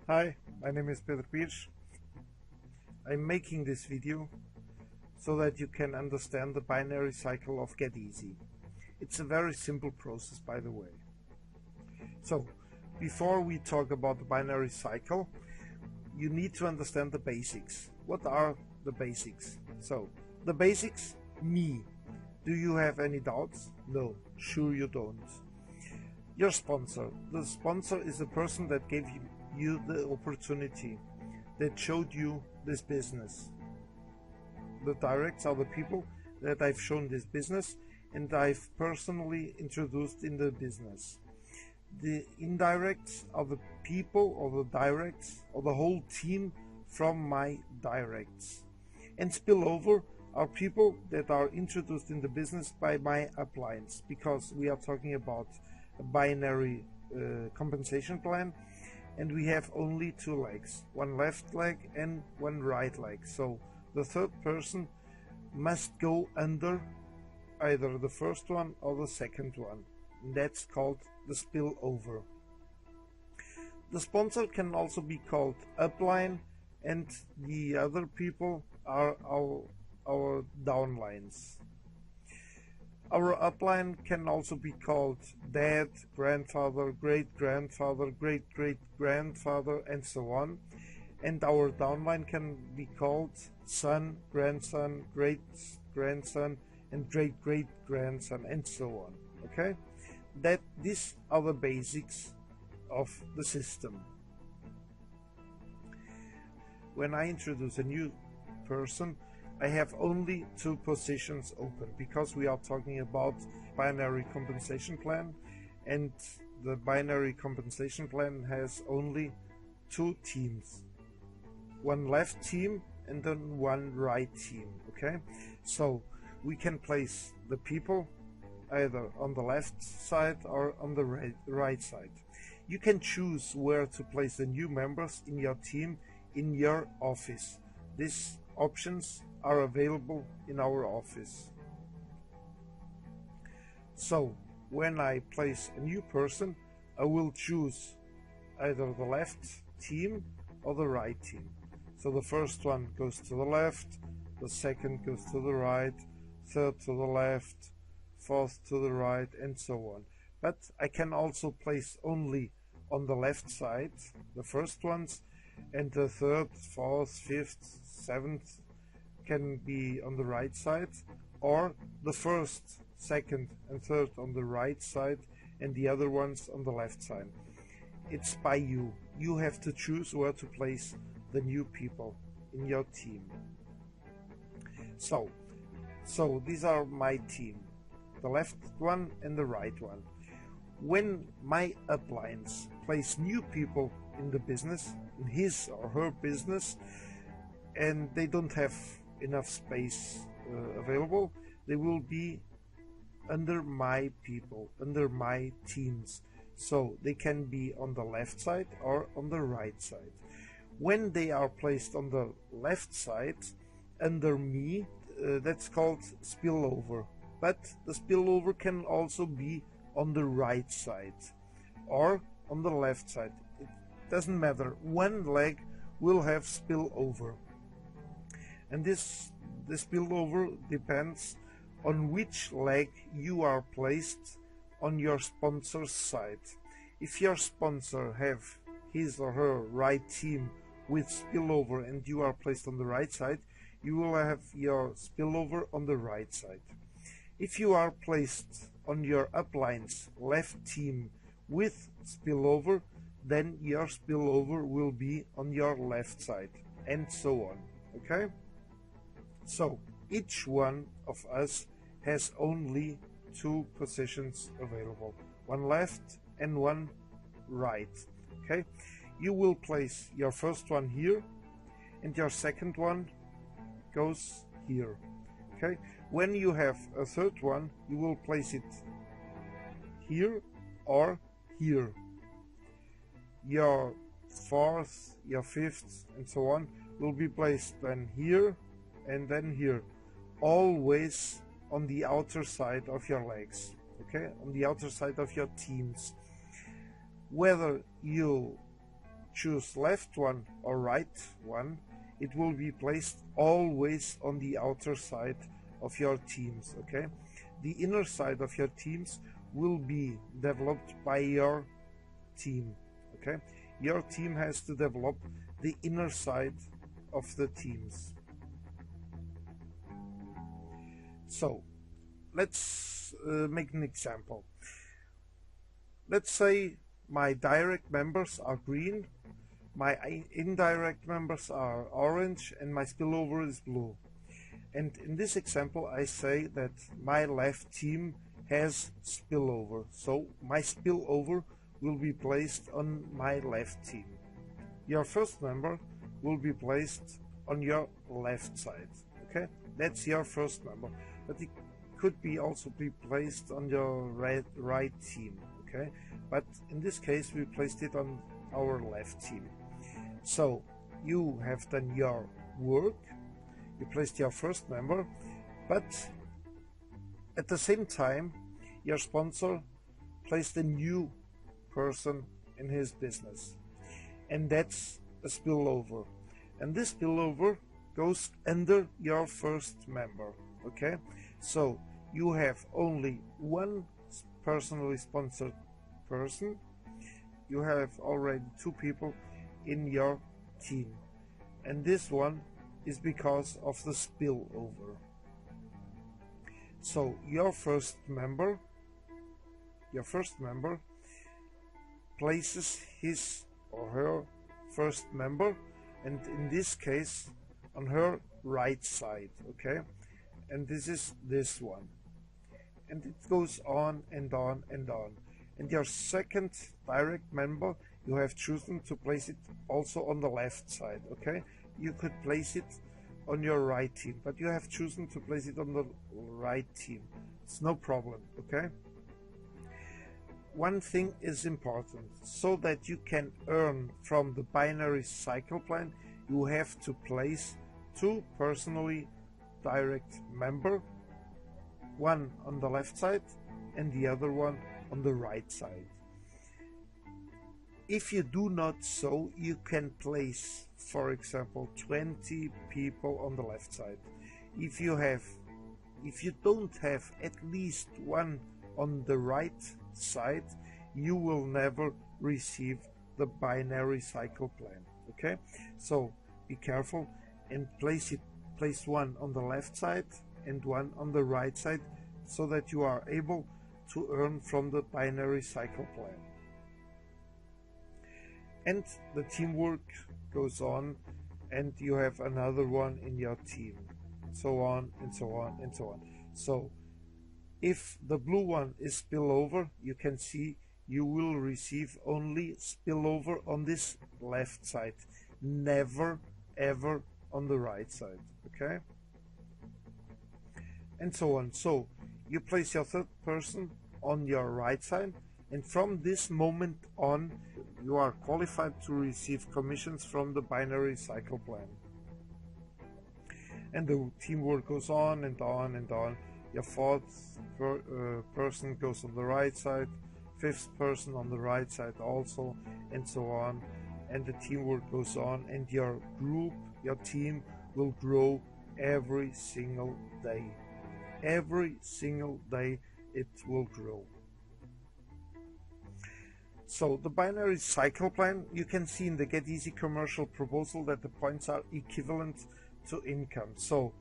Hi, my name is Peter Pirsch. I'm making this video so that you can understand the binary cycle of Geteasy. It's a very simple process, by the way. So, before we talk about the binary cycle, you need to understand the basics. What are the basics? So, the basics, me. Do you have any doubts? No, sure you don't. Your sponsor. The sponsor is the person that gave you the opportunity, that showed you this business. The directs are the people that I've shown this business and I've personally introduced in the business. The indirects are the people or the directs or the whole team from my directs. And spillover are people that are introduced in the business by my uplines, because we are talking about a binary compensation plan, and we have only two legs, one left leg and one right leg. So the third person must go under either the first one or the second one. And that's called the spillover. The sponsor can also be called upline, and the other people are our downlines. Our upline can also be called dad, grandfather, great-grandfather, great-great-grandfather, and so on. And our downline can be called son, grandson, great-grandson, and great-great-grandson, and so on. Okay? These are the basics of the system. When I introduce a new person, I have only two positions open, because we are talking about binary compensation plan, and the binary compensation plan has only two teams, one left team and then one right team. Okay, so we can place the people either on the left side or on the right side. You can choose where to place the new members in your team in your office. These options are available in our office. So when I place a new person, I will choose either the left team or the right team. So the first one goes to the left, the second goes to the right, third to the left, fourth to the right, and so on. But I can also place only on the left side the first ones, and the third, fourth, fifth, seventh can be on the right side, or the first, second, and third on the right side, and the other ones on the left side. It's by you. You have to choose where to place the new people in your team. So these are my team, the left one and the right one. When my uplines place new people in the business, in his or her business, and they don't have enough space available, they will be under my people, under my teams. So they can be on the left side or on the right side. When they are placed on the left side under me, that's called spillover. But the spillover can also be on the right side or on the left side. It doesn't matter. One leg will have spillover. And the spillover depends on which leg you are placed on your sponsor's side. If your sponsor have his or her right team with spillover and you are placed on the right side, you will have your spillover on the right side. If you are placed on your upline's left team with spillover, then your spillover will be on your left side, and so on. Okay? So each one of us has only two positions available, one left and one right. Okay, you will place your first one here and your second one goes here. Okay, when you have a third one, you will place it here or here. Your fourth, your fifth, and so on will be placed then here and then here, always on the outer side of your legs. Okay, on the outer side of your teams. Whether you choose left one or right one, it will be placed always on the outer side of your teams, okay? The inner side of your teams will be developed by your team, okay? Your team has to develop the inner side of the teams. So let's make an example. Let's say my direct members are green, my indirect members are orange, and my spillover is blue. And in this example I say that my left team has spillover, so my spillover will be placed on my left team. Your first member will be placed on your left side, okay? That's your first member, but it could be also be placed on your right team, okay? But in this case we placed it on our left team. So you have done your work, you placed your first member, but at the same time your sponsor placed a new person in his business, and that's a spillover, and this spillover goes under your first member, okay? So you have only one personally sponsored person, you have already two people in your team, and this one is because of the spillover. So your first member places his or her first member, and in this case on her right side, okay? And this is this one, and it goes on and on and on. And your second direct member, you have chosen to place it also on the left side, okay? You could place it on your right team, but you have chosen to place it on the right team. It's no problem, okay? One thing is important: so that you can earn from the binary cycle plan, you have to place two personally direct member, one on the left side and the other one on the right side. If you do not so, you can place, for example, 20 people on the left side. If you don't have at least one on the right side, you will never receive the binary cycle plan, okay? So be careful and place one on the left side and one on the right side, so that you are able to earn from the binary cycle plan. And the teamwork goes on, and you have another one in your team, so on and so on and so on. So if the blue one is spillover, you can see you will receive only spillover on this left side, never ever on the right side, okay? And so on. So you place your third person on your right side, and from this moment on you are qualified to receive commissions from the binary cycle plan. And the teamwork goes on and on and on. Your fourth person goes on the right side, fifth person on the right side also, and so on. And the teamwork goes on, and your group, your team will grow every single day. Every single day it will grow. So the binary cycle plan, you can see in the Geteasy commercial proposal that the points are equivalent to income. So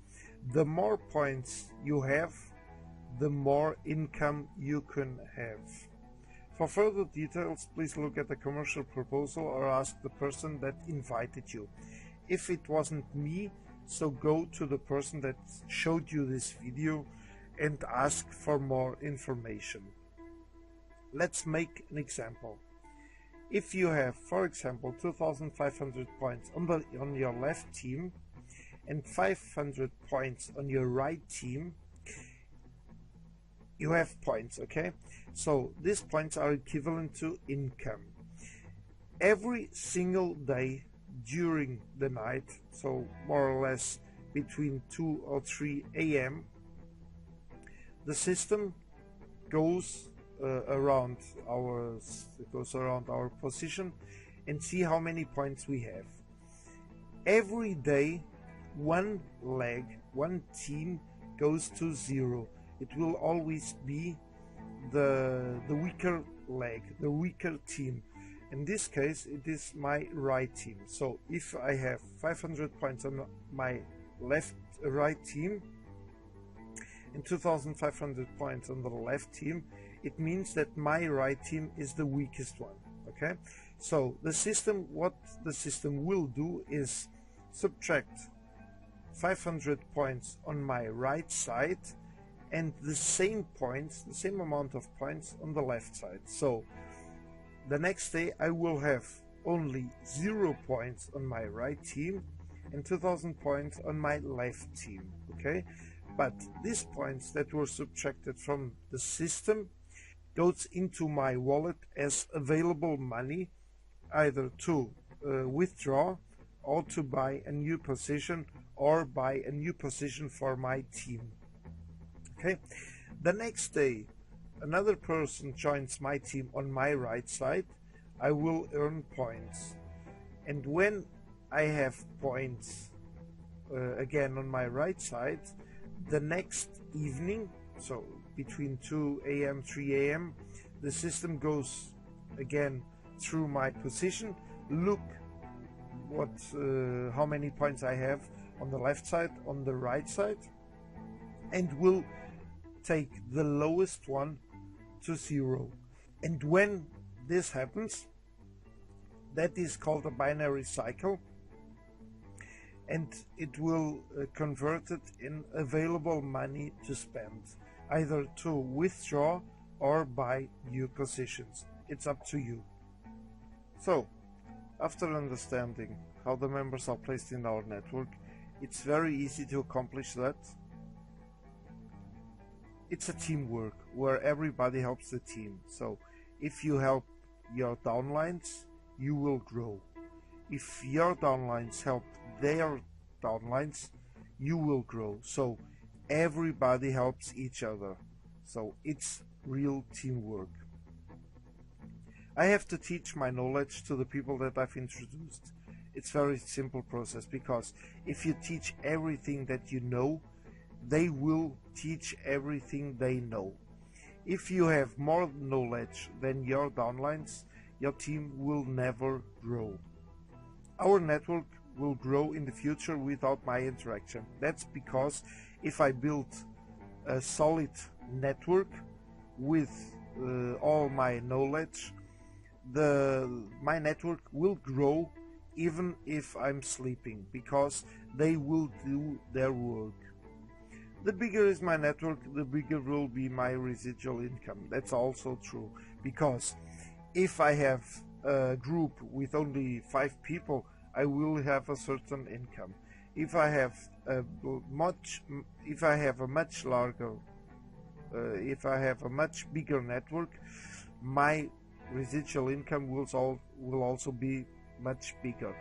the more points you have, the more income you can have. For further details, please look at the commercial proposal or ask the person that invited you. If it wasn't me, so go to the person that showed you this video and ask for more information. Let's make an example. If you have, for example, 2,500 points on your left team and 500 points on your right team, you have points, okay? So these points are equivalent to income. Every single day during the night, so more or less between 2 or 3 a.m., the system goes around our position, and see how many points we have. Every day one leg, one team goes to 0. It will always be the weaker leg, the weaker team. In this case it is my right team. So if I have 500 points on my right team and 2500 points on the left team, it means that my right team is the weakest one. Okay, so the system, what the system will do is subtract 500 points on my right side and the same points, the same amount of points on the left side. So the next day I will have only 0 points on my right team and 2000 points on my left team. Okay, but these points that were subtracted from the system goes into my wallet as available money, either to withdraw or to buy a new position or buy a new position for my team. Okay, the next day another person joins my team on my right side. I will earn points, and when I have points again on my right side, the next evening, so between 2 a.m. 3 a.m., the system goes again through my position, look what how many points I have on the left side, on the right side, and will take the lowest one to 0. And when this happens, that is called a binary cycle, and it will convert it in available money to spend, either to withdraw or buy new positions. It's up to you. So, after understanding how the members are placed in our network, it's very easy to accomplish that. It's a teamwork where everybody helps the team. So if you help your downlines, you will grow. If your downlines help their downlines, you will grow. So everybody helps each other. So it's real teamwork. I have to teach my knowledge to the people that I've introduced. It's a very simple process, because if you teach everything that you know, they will teach everything they know. If you have more knowledge than your downlines, your team will never grow. Our network will grow in the future without my interaction. That's because if I build a solid network with all my knowledge, my network will grow even if I'm sleeping, because they will do their work. The bigger is my network, the bigger will be my residual income. That's also true, because if I have a group with only 5 people, I will have a certain income. If I have a much bigger network, my residual income will also be much bigger.